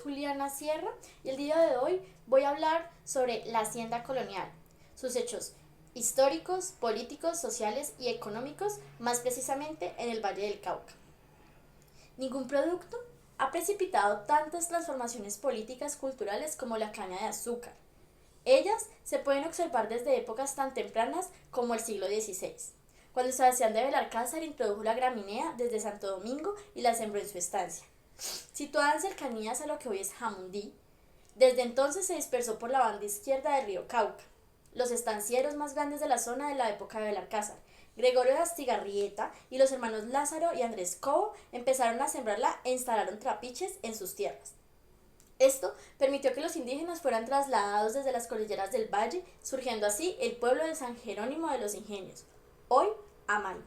Juliana Sierra y el día de hoy voy a hablar sobre la hacienda colonial, sus hechos históricos, políticos, sociales y económicos, más precisamente en el Valle del Cauca. Ningún producto ha precipitado tantas transformaciones políticas culturales como la caña de azúcar. Ellas se pueden observar desde épocas tan tempranas como el siglo XVI, cuando Sebastián de Belalcázar introdujo la gramínea desde Santo Domingo y la sembró en su estancia. Situada en cercanías a lo que hoy es Jamundí, desde entonces se dispersó por la banda izquierda del río Cauca. Los estancieros más grandes de la zona de la época de Belalcázar, Gregorio de Astigarrieta y los hermanos Lázaro y Andrés Cobo empezaron a sembrarla e instalaron trapiches en sus tierras. Esto permitió que los indígenas fueran trasladados desde las cordilleras del valle, surgiendo así el pueblo de San Jerónimo de los Ingenios, hoy Amalmi.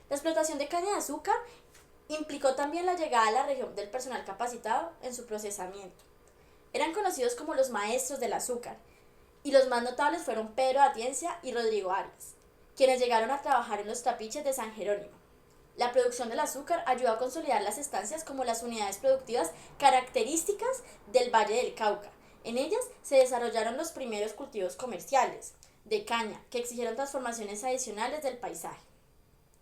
La explotación de caña de azúcar implicó también la llegada a la región del personal capacitado en su procesamiento. Eran conocidos como los maestros del azúcar, y los más notables fueron Pedro Atiencia y Rodrigo Arias, quienes llegaron a trabajar en los trapiches de San Jerónimo. La producción del azúcar ayudó a consolidar las estancias como las unidades productivas características del Valle del Cauca. En ellas se desarrollaron los primeros cultivos comerciales de caña que exigieron transformaciones adicionales del paisaje,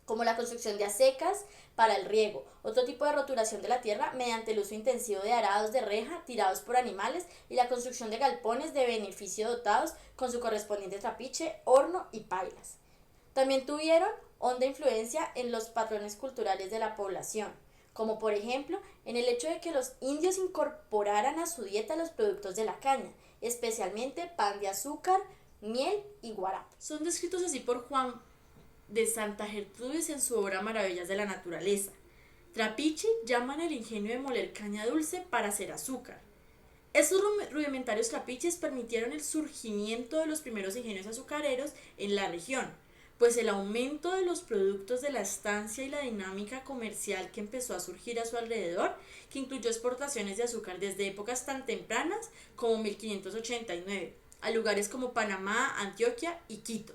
como la construcción de acecas para el riego, otro tipo de roturación de la tierra mediante el uso intensivo de arados de reja tirados por animales y la construcción de galpones de beneficio dotados con su correspondiente trapiche, horno y pailas. También tuvieron honda influencia en los patrones culturales de la población, como por ejemplo en el hecho de que los indios incorporaran a su dieta los productos de la caña, especialmente pan de azúcar, miel y guarapo. Son descritos así por Juan de Santa Gertrudis en su obra Maravillas de la Naturaleza. Trapiche llaman el ingenio de moler caña dulce para hacer azúcar. Estos rudimentarios trapiches permitieron el surgimiento de los primeros ingenios azucareros en la región, pues el aumento de los productos de la estancia y la dinámica comercial que empezó a surgir a su alrededor, que incluyó exportaciones de azúcar desde épocas tan tempranas como 1589, a lugares como Panamá, Antioquia y Quito.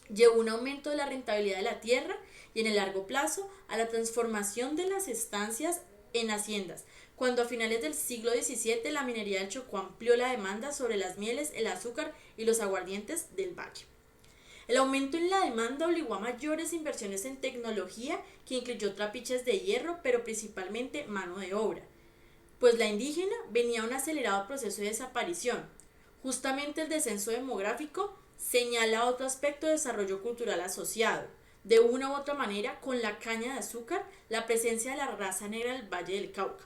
Llevó un aumento de la rentabilidad de la tierra y en el largo plazo a la transformación de las estancias en haciendas, cuando a finales del siglo XVII la minería del Chocó amplió la demanda sobre las mieles, el azúcar y los aguardientes del valle. El aumento en la demanda obligó a mayores inversiones en tecnología que incluyó trapiches de hierro, pero principalmente mano de obra, pues la indígena venía a un acelerado proceso de desaparición. Justamente el descenso demográfico señala otro aspecto de desarrollo cultural asociado. De una u otra manera, con la caña de azúcar, la presencia de la raza negra del Valle del Cauca.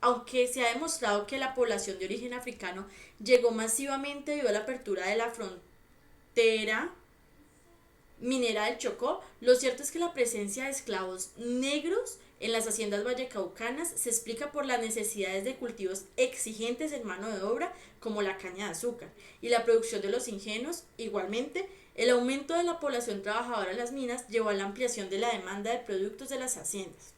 Aunque se ha demostrado que la población de origen africano llegó masivamente debido a la apertura de la frontera minera del Chocó, lo cierto es que la presencia de esclavos negros en las haciendas vallecaucanas se explica por las necesidades de cultivos exigentes en mano de obra como la caña de azúcar y la producción de los ingenios. Igualmente, el aumento de la población trabajadora en las minas llevó a la ampliación de la demanda de productos de las haciendas,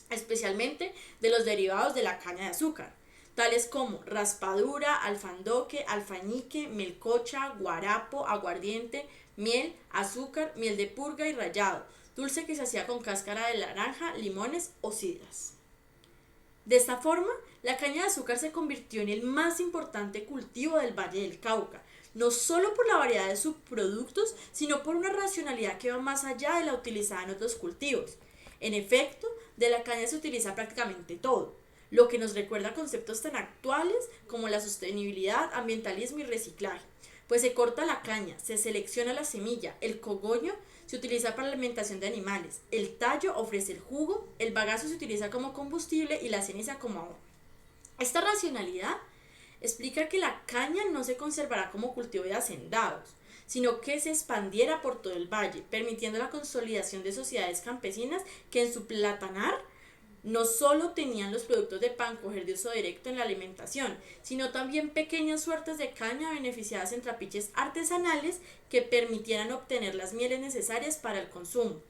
especialmente de los derivados de la caña de azúcar, tales como raspadura, alfandoque, alfañique, melcocha, guarapo, aguardiente, miel, azúcar, miel de purga y rallado, dulce que se hacía con cáscara de naranja, limones o sidras. De esta forma, la caña de azúcar se convirtió en el más importante cultivo del Valle del Cauca, no solo por la variedad de subproductos, sino por una racionalidad que va más allá de la utilizada en otros cultivos. En efecto, de la caña se utiliza prácticamente todo, lo que nos recuerda conceptos tan actuales como la sostenibilidad, ambientalismo y reciclaje, pues se corta la caña, se selecciona la semilla, el cogollo se utiliza para la alimentación de animales, el tallo ofrece el jugo, el bagazo se utiliza como combustible y la ceniza como abono. Esta racionalidad explica que la caña no se conservará como cultivo de hacendados, sino que se expandiera por todo el valle, permitiendo la consolidación de sociedades campesinas que en su platanar no solo tenían los productos de pan coger de uso directo en la alimentación, sino también pequeñas suertes de caña beneficiadas en trapiches artesanales que permitieran obtener las mieles necesarias para el consumo.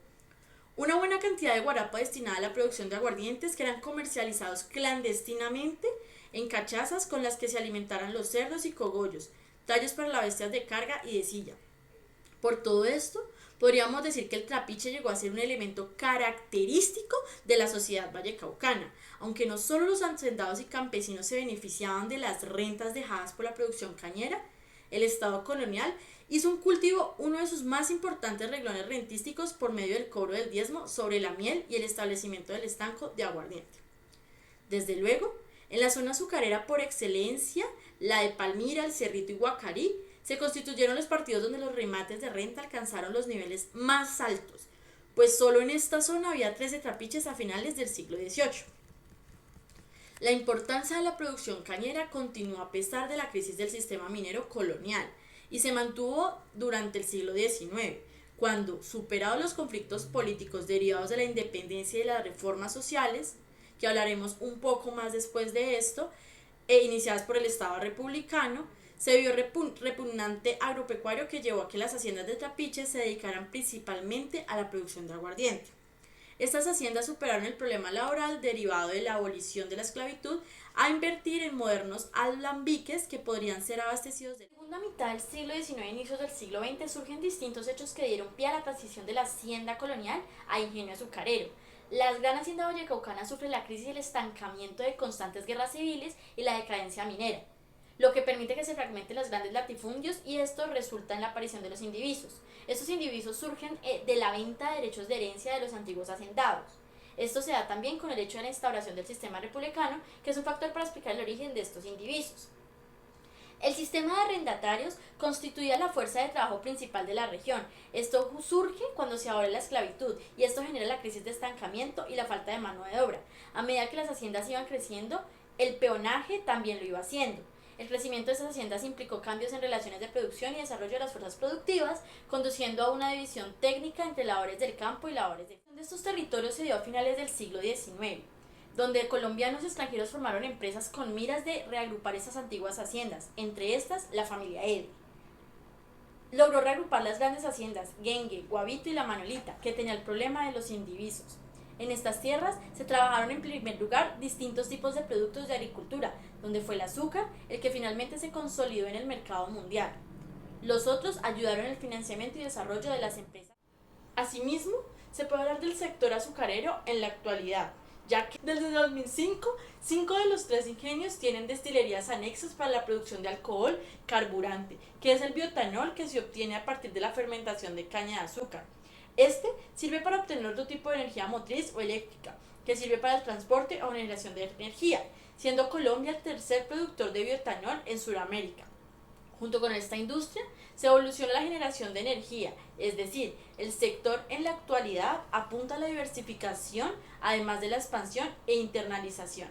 Una buena cantidad de guarapo destinada a la producción de aguardientes que eran comercializados clandestinamente en cachazas con las que se alimentaran los cerdos y cogollos, tallos para las bestias de carga y de silla. Por todo esto, Podríamos decir que el trapiche llegó a ser un elemento característico de la sociedad vallecaucana, aunque no solo los hacendados y campesinos se beneficiaban de las rentas dejadas por la producción cañera, el Estado colonial hizo un cultivo uno de sus más importantes reglones rentísticos por medio del cobro del diezmo sobre la miel y el establecimiento del estanco de aguardiente. Desde luego, en la zona azucarera por excelencia, la de Palmira, El Cerrito y Guacarí, se constituyeron los partidos donde los remates de renta alcanzaron los niveles más altos, pues solo en esta zona había 13 trapiches a finales del siglo XVIII. La importancia de la producción cañera continuó a pesar de la crisis del sistema minero colonial y se mantuvo durante el siglo XIX, cuando, superados los conflictos políticos derivados de la independencia y de las reformas sociales, que hablaremos un poco más después de esto, e iniciadas por el Estado republicano, se vio repugnante agropecuario que llevó a que las haciendas de trapiche se dedicaran principalmente a la producción de aguardiente. Estas haciendas superaron el problema laboral derivado de la abolición de la esclavitud a invertir en modernos alambiques que podrían ser abastecidos de... En la segunda mitad del siglo XIX e inicios del siglo XX surgen distintos hechos que dieron pie a la transición de la hacienda colonial a ingenio azucarero. La gran hacienda vallecaucana sufre la crisis y el estancamiento de constantes guerras civiles y la decadencia minera, lo que permite que se fragmenten los grandes latifundios y esto resulta en la aparición de los indivisos. Estos indivisos surgen de la venta de derechos de herencia de los antiguos hacendados. Esto se da también con el hecho de la instauración del sistema republicano, que es un factor para explicar el origen de estos indivisos. El sistema de arrendatarios constituía la fuerza de trabajo principal de la región. Esto surge cuando se abole la esclavitud y esto genera la crisis de estancamiento y la falta de mano de obra. A medida que las haciendas iban creciendo, el peonaje también lo iba haciendo. El crecimiento de estas haciendas implicó cambios en relaciones de producción y desarrollo de las fuerzas productivas, conduciendo a una división técnica entre labores del campo y labores del... De estos territorios se dio a finales del siglo XIX, donde colombianos y extranjeros formaron empresas con miras de reagrupar estas antiguas haciendas, entre estas la familia Ede. Logró reagrupar las grandes haciendas Gengue, Guavito y La Manolita, que tenía el problema de los indivisos. En estas tierras se trabajaron en primer lugar distintos tipos de productos de agricultura, donde fue el azúcar el que finalmente se consolidó en el mercado mundial. Los otros ayudaron en el financiamiento y desarrollo de las empresas. Asimismo, se puede hablar del sector azucarero en la actualidad, ya que desde 2005, 5 de los 3 ingenios tienen destilerías anexas para la producción de alcohol carburante, que es el bioetanol que se obtiene a partir de la fermentación de caña de azúcar. Este sirve para obtener otro tipo de energía motriz o eléctrica, que sirve para el transporte o generación de energía, siendo Colombia el tercer productor de bioetanol en Sudamérica. Junto con esta industria, se evoluciona la generación de energía, es decir, el sector en la actualidad apunta a la diversificación, además de la expansión e internalización.